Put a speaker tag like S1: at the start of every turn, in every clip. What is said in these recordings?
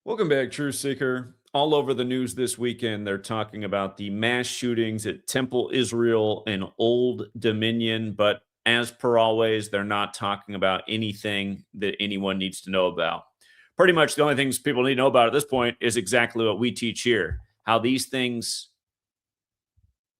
S1: Welcome back, True Seeker. All over the news this weekend, they're talking about the mass shootings at Temple Israel and Old Dominion. But as per always, they're not talking about anything that anyone needs to know about. Pretty much the only things people need to know about at this point is exactly what we teach here, how these things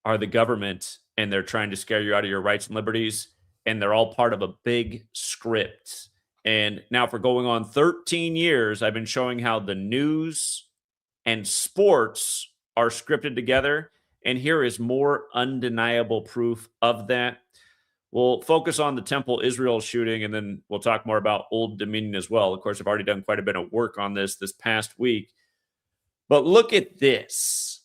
S1: are the government and they're trying to scare you out of your rights and liberties. And they're all part of a big script. And now, for going on 13 years, I've been showing how the news and sports are scripted together. And here is more undeniable proof of that. We'll focus on the Temple Israel shooting, and then we'll talk more about Old Dominion as well. Of course, I've already done quite a bit of work on this past week. But look at this.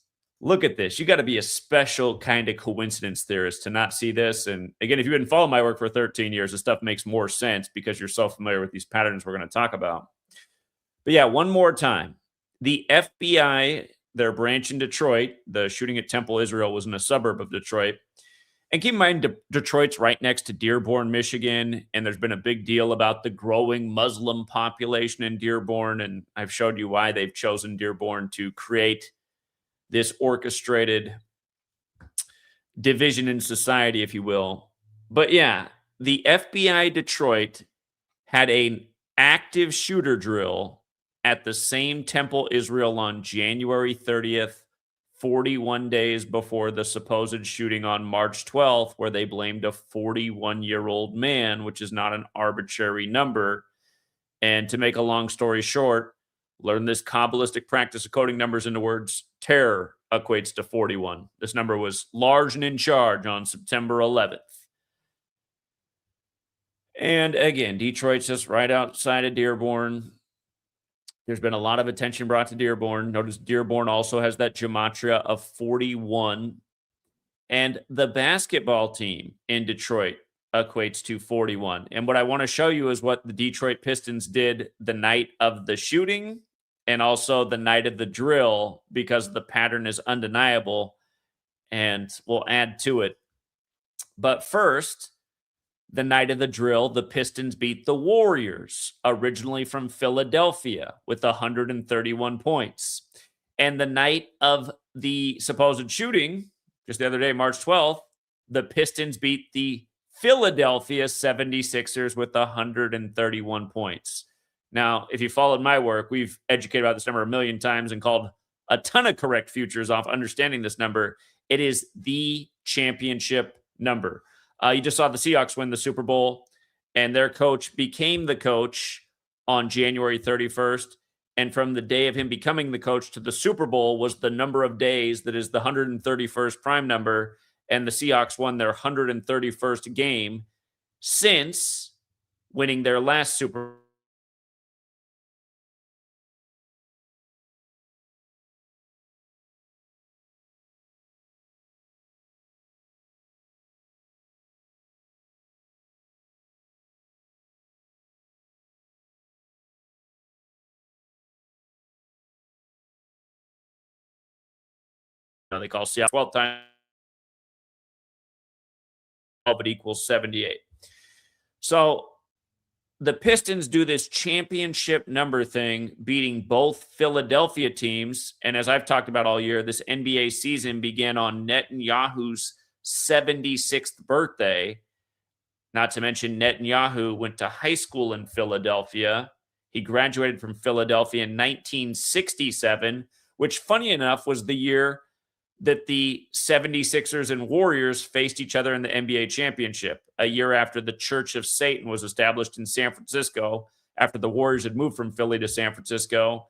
S1: Look at this. You got to be a special kind of coincidence theorist to not see this. And again, if you've been following my work for 13 years, this stuff makes more sense because you're so familiar with these patterns we're going to talk about. But yeah, one more time. The FBI, their branch in Detroit, the shooting at Temple Israel was in a suburb of Detroit. And keep in mind, Detroit's right next to Dearborn, Michigan. And there's been a big deal about the growing Muslim population in Dearborn. And I've showed you why they've chosen Dearborn to create this orchestrated division in society, if you will. But yeah, the FBI Detroit had an active shooter drill at the same Temple Israel on January 30th, 41 days before the supposed shooting on March 12th, where they blamed a 41-year-old man, which is not an arbitrary number. And to make a long story short, learn this Kabbalistic practice of coding numbers into words. Terror equates to 41. This number was large and in charge on September 11th. And again, Detroit's just right outside of Dearborn. There's been a lot of attention brought to Dearborn. Notice Dearborn also has that gematria of 41. And the basketball team in Detroit equates to 41. And what I want to show you is what the Detroit Pistons did the night of the shooting and also the night of the drill, because the pattern is undeniable, and we'll add to it. But first, the night of the drill, the Pistons beat the Warriors, originally from Philadelphia, with 131 points. And the night of the supposed shooting, just the other day, March 12th, the Pistons beat the Philadelphia 76ers with 131 points. Now, if you followed my work, we've educated about this number a million times and called a ton of correct futures off understanding this number. It is the championship number. You just saw the Seahawks win the Super Bowl, and their coach became the coach on January 31st. And from the day of him becoming the coach to the Super Bowl was the number of days that is the 131st prime number. And the Seahawks won their 131st game since winning their last Super Bowl. They call Seattle 12 times, but equals 78. So the Pistons do this championship number thing, beating both Philadelphia teams. And as I've talked about all year, this NBA season began on Netanyahu's 76th birthday. Not to mention, Netanyahu went to high school in Philadelphia. He graduated from Philadelphia in 1967, which, funny enough, was the year that the 76ers and Warriors faced each other in the NBA championship, a year after the Church of Satan was established in San Francisco, after the Warriors had moved from Philly to San Francisco.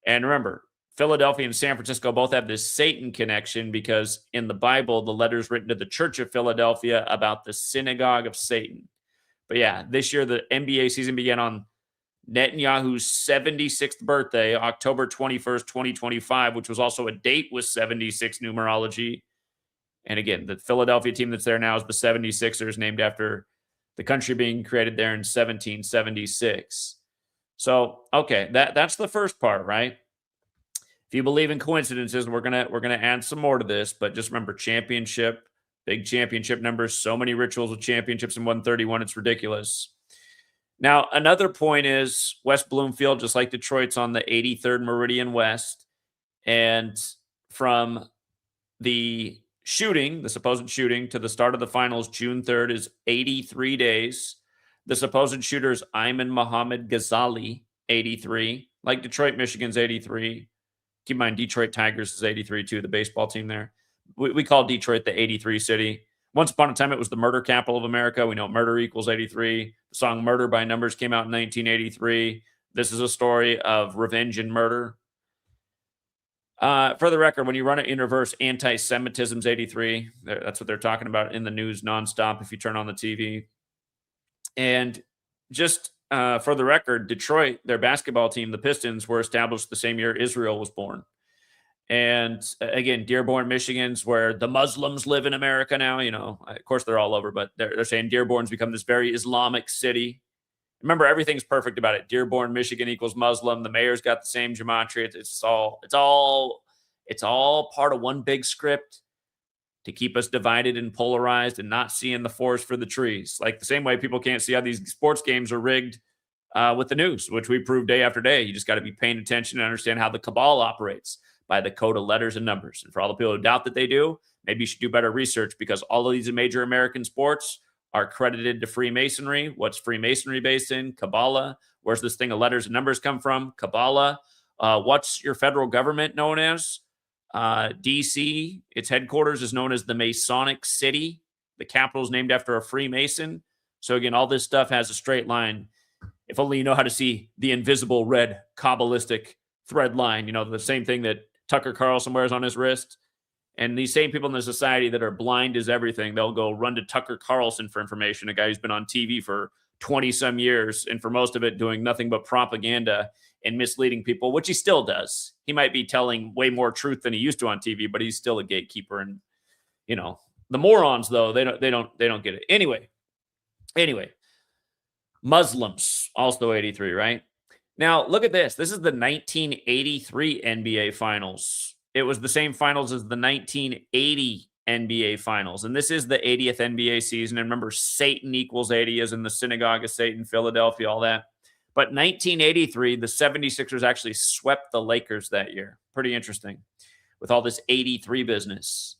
S1: And remember, Philadelphia and San Francisco both have this Satan connection because in the Bible, the letters written to the Church of Philadelphia about the synagogue of Satan. But yeah, this year the NBA season began on Netanyahu's 76th birthday, October 21st, 2025, which was also a date with 76 numerology. And again, the Philadelphia team that's there now is the 76ers, named after the country being created there in 1776. So, okay, that's the first part, right? If you believe in coincidences, we're gonna add some more to this, but just remember, championship, big championship numbers, so many rituals with championships in 131, it's ridiculous. Now, another point is West Bloomfield, just like Detroit's on the 83rd Meridian West. And from the shooting, the supposed shooting, to the start of the finals, June 3rd, is 83 days. The supposed shooter is Ayman Muhammad Ghazali, 83. Like Detroit, Michigan's 83. Keep in mind, Detroit Tigers is 83 too, the baseball team there. We call Detroit the 83 city. Once upon a time, it was the murder capital of America. We know murder equals 83. The song Murder by Numbers came out in 1983. This is a story of revenge and murder. For the record, when you run it in reverse, anti-Semitism's 83. That's what they're talking about in the news nonstop if you turn on the TV. And just for the record, Detroit, their basketball team, the Pistons, were established the same year Israel was born. And again, Dearborn, Michigan's where the Muslims live in America now. You know, of course, they're all over, but they're saying Dearborn's become this very Islamic city. Remember, everything's perfect about it. Dearborn, Michigan equals Muslim. The mayor's got the same gematria. It's all part of one big script to keep us divided and polarized and not seeing the forest for the trees. Like the same way people can't see how these sports games are rigged with the news, which we prove day after day. You just got to be paying attention and understand how the cabal operates by the code of letters and numbers. And for all the people who doubt that they do, maybe you should do better research, because all of these major American sports are credited to Freemasonry. What's Freemasonry based in? Kabbalah. Where's this thing of letters and numbers come from? Kabbalah. What's your federal government known as? DC. Its headquarters is known as the Masonic City. The capital is named after a Freemason. So again, all this stuff has a straight line. If only you know how to see the invisible red Kabbalistic thread line, you know, the same thing that Tucker Carlson wears on his wrist. And these same people in the society that are blind as everything, they'll go run to Tucker Carlson for information, a guy who's been on TV for 20-some years, and for most of it doing nothing but propaganda and misleading people, which he still does. He might be telling way more truth than he used to on TV, but he's still a gatekeeper. And, you know, the morons, though, they don't get it. Anyway, Muslims, also 83, right? Now, look at this. This is the 1983 NBA Finals. It was the same finals as the 1980 NBA Finals. And this is the 80th NBA season. And remember, Satan equals 80 as in the synagogue of Satan, Philadelphia, all that. But 1983, the 76ers actually swept the Lakers that year. Pretty interesting with all this 83 business.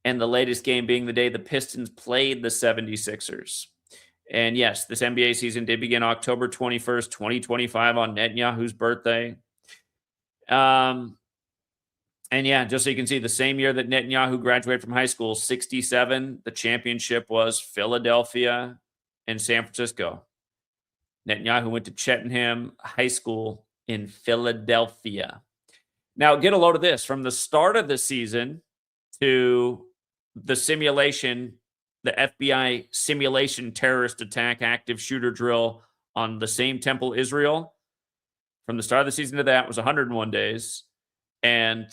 S1: And the latest game being the day the Pistons played the 76ers. And yes, this NBA season did begin October 21st, 2025 on Netanyahu's birthday. And yeah, just so you can see, the same year that Netanyahu graduated from high school, 67, the championship was Philadelphia and San Francisco. Netanyahu went to Cheltenham High School in Philadelphia. Now, get a load of this. From the start of the season to the simulation, the FBI simulation terrorist attack active shooter drill on the same temple, Israel, from the start of the season to that was 101 days. And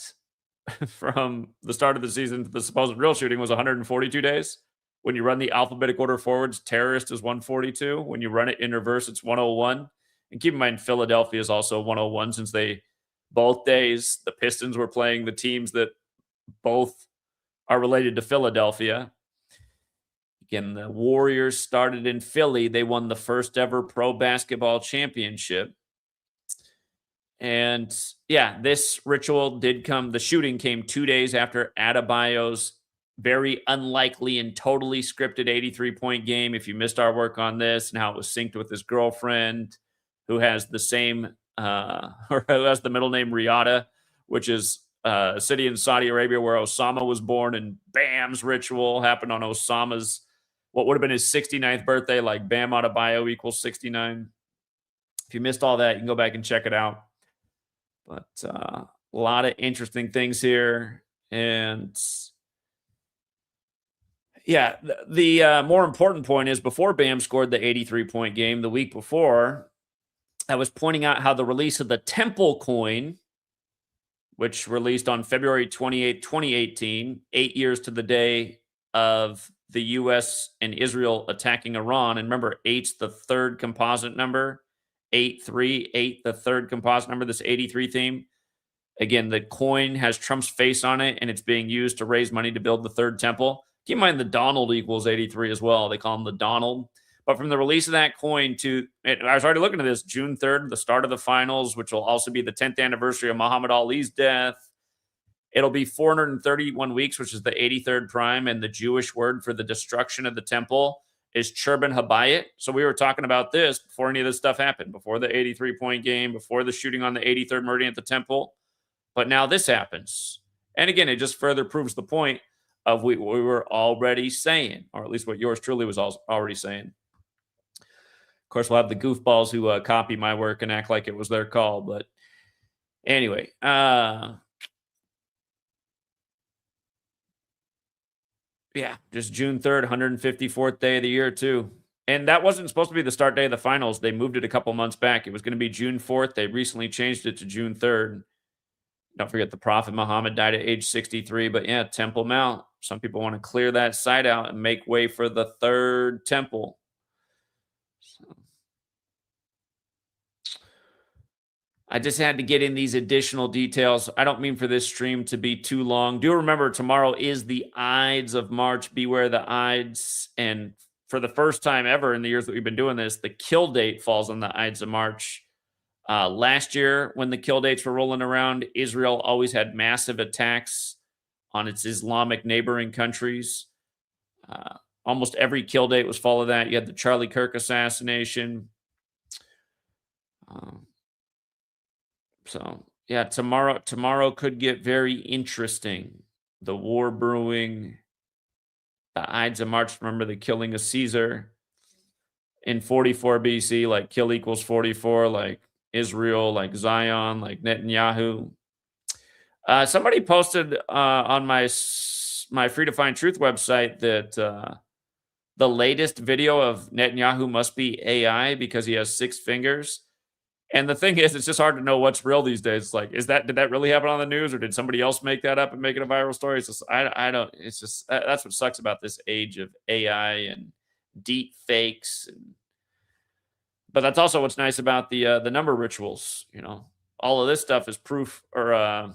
S1: from the start of the season to the supposed real shooting was 142 days. When you run the alphabetic order forwards, terrorist is 142. When you run it in reverse, it's 101. And keep in mind, Philadelphia is also 101, since both days, the Pistons were playing the teams that both are related to Philadelphia. Again, the Warriors started in Philly. They won the first ever pro basketball championship. And yeah, this ritual did come. The shooting came 2 days after Adebayo's very unlikely and totally scripted 83-point game. If you missed our work on this and how it was synced with his girlfriend, who has the same, or who has the middle name Riyadh, which is a city in Saudi Arabia where Osama was born, and Bam's ritual happened on Osama's, what would have been his 69th birthday, like Bam Adebayo equals 69. If you missed all that, you can go back and check it out. But a lot of interesting things here. And yeah, the more important point is, before Bam scored the 83-point game the week before, I was pointing out how the release of the Temple coin, which released on February 28, 2018, 8 years to the day of the U.S. and Israel attacking Iran. And remember, 8's the third composite number. 838, the third composite number, this 83 theme. Again, the coin has Trump's face on it, and it's being used to raise money to build the third temple. Keep in mind, the Donald equals 83 as well. They call him the Donald. But from the release of that coin to, I was already looking at this, June 3rd, the start of the finals, which will also be the 10th anniversary of Muhammad Ali's death. It'll be 431 weeks, which is the 83rd prime, and the Jewish word for the destruction of the temple is Churban Habayit. So we were talking about this before any of this stuff happened, before the 83-point game, before the shooting on the 83rd meridian at the temple. But now this happens. And again, it just further proves the point of what we were already saying, or at least what yours truly was already saying. Of course, we'll have the goofballs who copy my work and act like it was their call. But anyway, yeah, just June 3rd, 154th day of the year, too. And that wasn't supposed to be the start day of the finals. They moved it a couple months back. It was going to be June 4th. They recently changed it to June 3rd. Don't forget the Prophet Muhammad died at age 63. But yeah, Temple Mount. Some people want to clear that site out and make way for the third temple. So I just had to get in these additional details. I don't mean for this stream to be too long. Do remember, tomorrow is the Ides of March. Beware the Ides. And for the first time ever in the years that we've been doing this, the kill date falls on the Ides of March. Last year, when the kill dates were rolling around, Israel always had massive attacks on its Islamic neighboring countries. Almost every kill date was followed that. You had the Charlie Kirk assassination. So, yeah, tomorrow could get very interesting. The war brewing, the Ides of March. Remember the killing of Caesar in 44 BC, like kill equals 44, like Israel, like Zion, like Netanyahu. Somebody posted on my Free to Find Truth website that the latest video of Netanyahu must be AI because he has 6 fingers. And the thing is, it's just hard to know what's real these days. It's like, did that really happen on the news, or did somebody else make that up and make it a viral story? It's just, I don't. It's just that's what sucks about this age of AI and deep fakes. But that's also what's nice about the number rituals. You know, all of this stuff is proof, or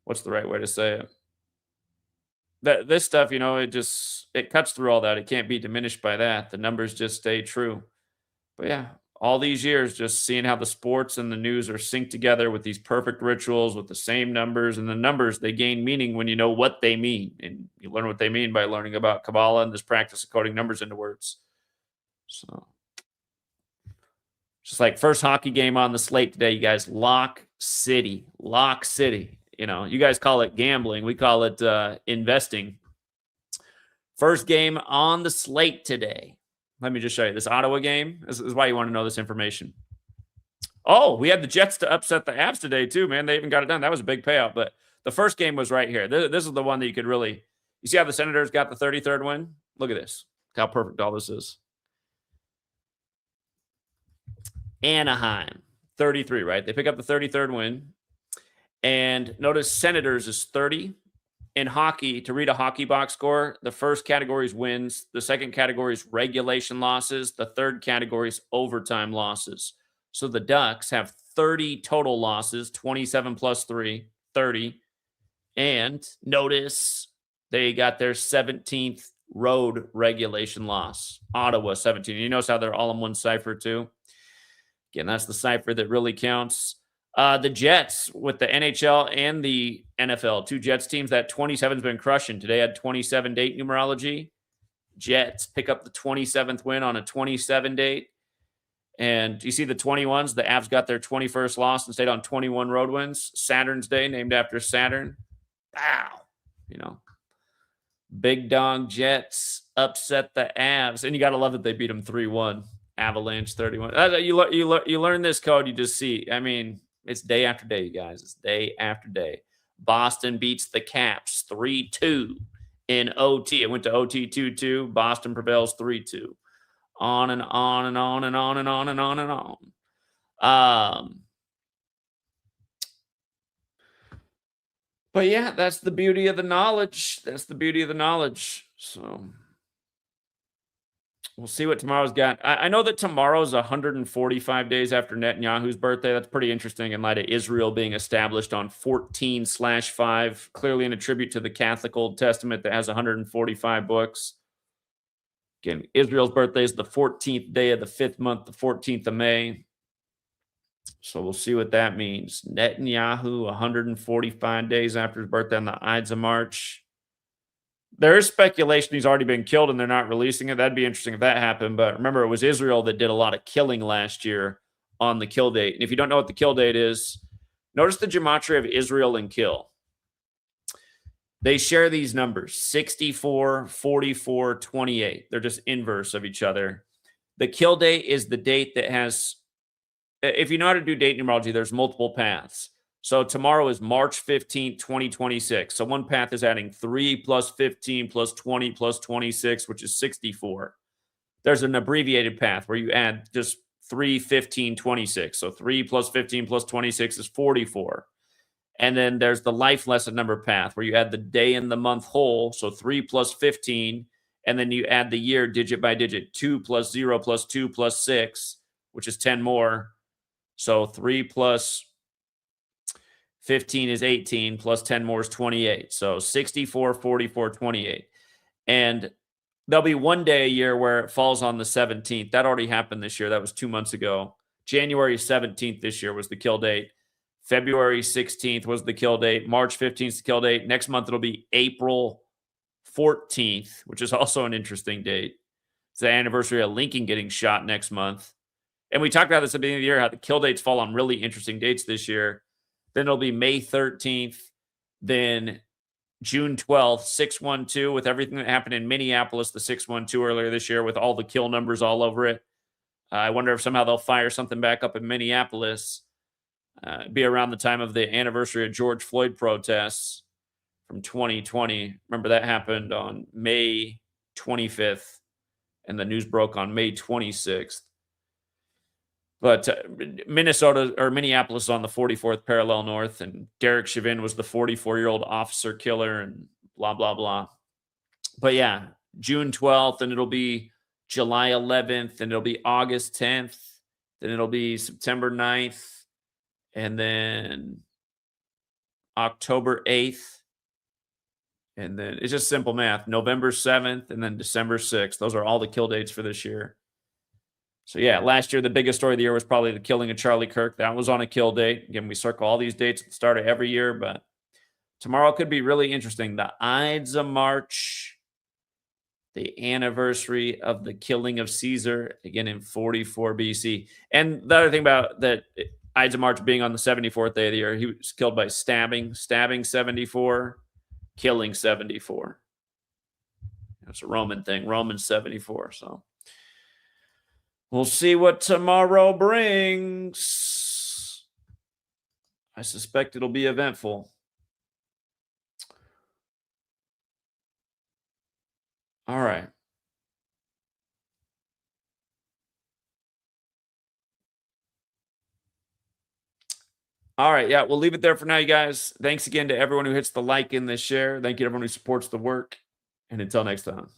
S1: what's the right way to say it? That this stuff, you know, it cuts through all that. It can't be diminished by that. The numbers just stay true. But yeah, all these years, just seeing how the sports and the news are synced together with these perfect rituals with the same numbers, and the numbers, they gain meaning when you know what they mean. And you learn what they mean by learning about Kabbalah and this practice of coding numbers into words. So, just like first hockey game on the slate today, you guys, Lock City. You know, you guys call it gambling. We call it investing. First game on the slate today. Let me just show you this Ottawa game. This is why you want to know this information. Oh, we had the Jets to upset the Avs today too, man. They even got it done. That was a big payout. But the first game was right here. This is the one that you could really, you see how the Senators got the 33rd win? Look at this. Look how perfect all this is. Anaheim, 33, right? They pick up the 33rd win. And notice Senators is 30. In hockey, to read a hockey box score, the first category is wins, the second category is regulation losses, the third category is overtime losses. So the Ducks have 30 total losses, 27 plus 3, 30. And notice they got their 17th road regulation loss. Ottawa, 17. You notice how they're all in one cipher, too? Again, that's the cipher that really counts. The Jets with the NHL and the NFL, 2 Jets teams, that 27's been crushing. Today had 27 date numerology. Jets pick up the 27th win on a 27 date. And you see the 21s, the Avs got their 21st loss and stayed on 21 road wins. Saturn's Day, named after Saturn. Wow. You know, big dog Jets upset the Avs. And you got to love that they beat them 3-1. Avalanche 31. You learn this code, you just see. I mean, it's day after day, you guys. It's day after day. Boston beats the Caps 3-2 in OT. It went to OT 2-2. Boston prevails 3-2. On and on and on and on and on and on and on. But yeah, that's the beauty of the knowledge. So we'll see what tomorrow's got. I know that tomorrow's 145 days after Netanyahu's birthday. That's pretty interesting in light of Israel being established on 14/5, clearly in a tribute to the Catholic Old Testament that has 145 books. Again, Israel's birthday is the 14th day of the 5th month, the 14th of May. So we'll see what that means. Netanyahu, 145 days after his birthday on the Ides of March. There is speculation he's already been killed and they're not releasing it. That'd be interesting if that happened. But remember, it was Israel that did a lot of killing last year on the kill date. And if you don't know what the kill date is, notice the gematria of Israel and kill. They share these numbers, 64, 44, 28. They're just inverse of each other. The kill date is the date that has, if you know how to do date numerology, there's multiple paths. So tomorrow is March 15th, 2026. So one path is adding 3 plus 15 plus 20 plus 26, which is 64. There's an abbreviated path where you add just 3, 15, 26. So 3 plus 15 plus 26 is 44. And then there's the life lesson number path where you add the day and the month whole. So 3 plus 15. And then you add the year digit by digit. 2 plus 0 plus 2 plus 6, which is 10 more. So 3 plus 15 is 18 plus 10 more is 28. So 64, 44, 28. And there'll be one day a year where it falls on the 17th. That already happened this year. That was 2 months ago. January 17th this year was the kill date. February 16th was the kill date. March 15th is the kill date. Next month, it'll be April 14th, which is also an interesting date. It's the anniversary of Lincoln getting shot next month. And we talked about this at the beginning of the year, how the kill dates fall on really interesting dates this year. Then it'll be May 13th. Then June 12th, 612, with everything that happened in Minneapolis, the 612 earlier this year, with all the kill numbers all over it. I wonder if somehow they'll fire something back up in Minneapolis. Be around the time of the anniversary of George Floyd protests from 2020. Remember that happened on May 25th, and the news broke on May 26th. But Minnesota or Minneapolis is on the 44th parallel north, and Derek Chauvin was the 44-year-old officer killer, and blah, blah, blah. But yeah, June 12th, and it'll be July 11th, and it'll be August 10th, then it'll be September 9th, and then October 8th. And then it's just simple math. November 7th and then December 6th. Those are all the kill dates for this year. So yeah, last year, the biggest story of the year was probably the killing of Charlie Kirk. That was on a kill date. Again, we circle all these dates at the start of every year, but tomorrow could be really interesting. The Ides of March, the anniversary of the killing of Caesar, again in 44 BC. And the other thing about that, Ides of March being on the 74th day of the year, he was killed by stabbing 74, killing 74. It's a Roman thing, Roman 74. So we'll see what tomorrow brings. I suspect it'll be eventful. All right. All right. Yeah, we'll leave it there for now, you guys. Thanks again to everyone who hits the like and the share. Thank you to everyone who supports the work. And until next time.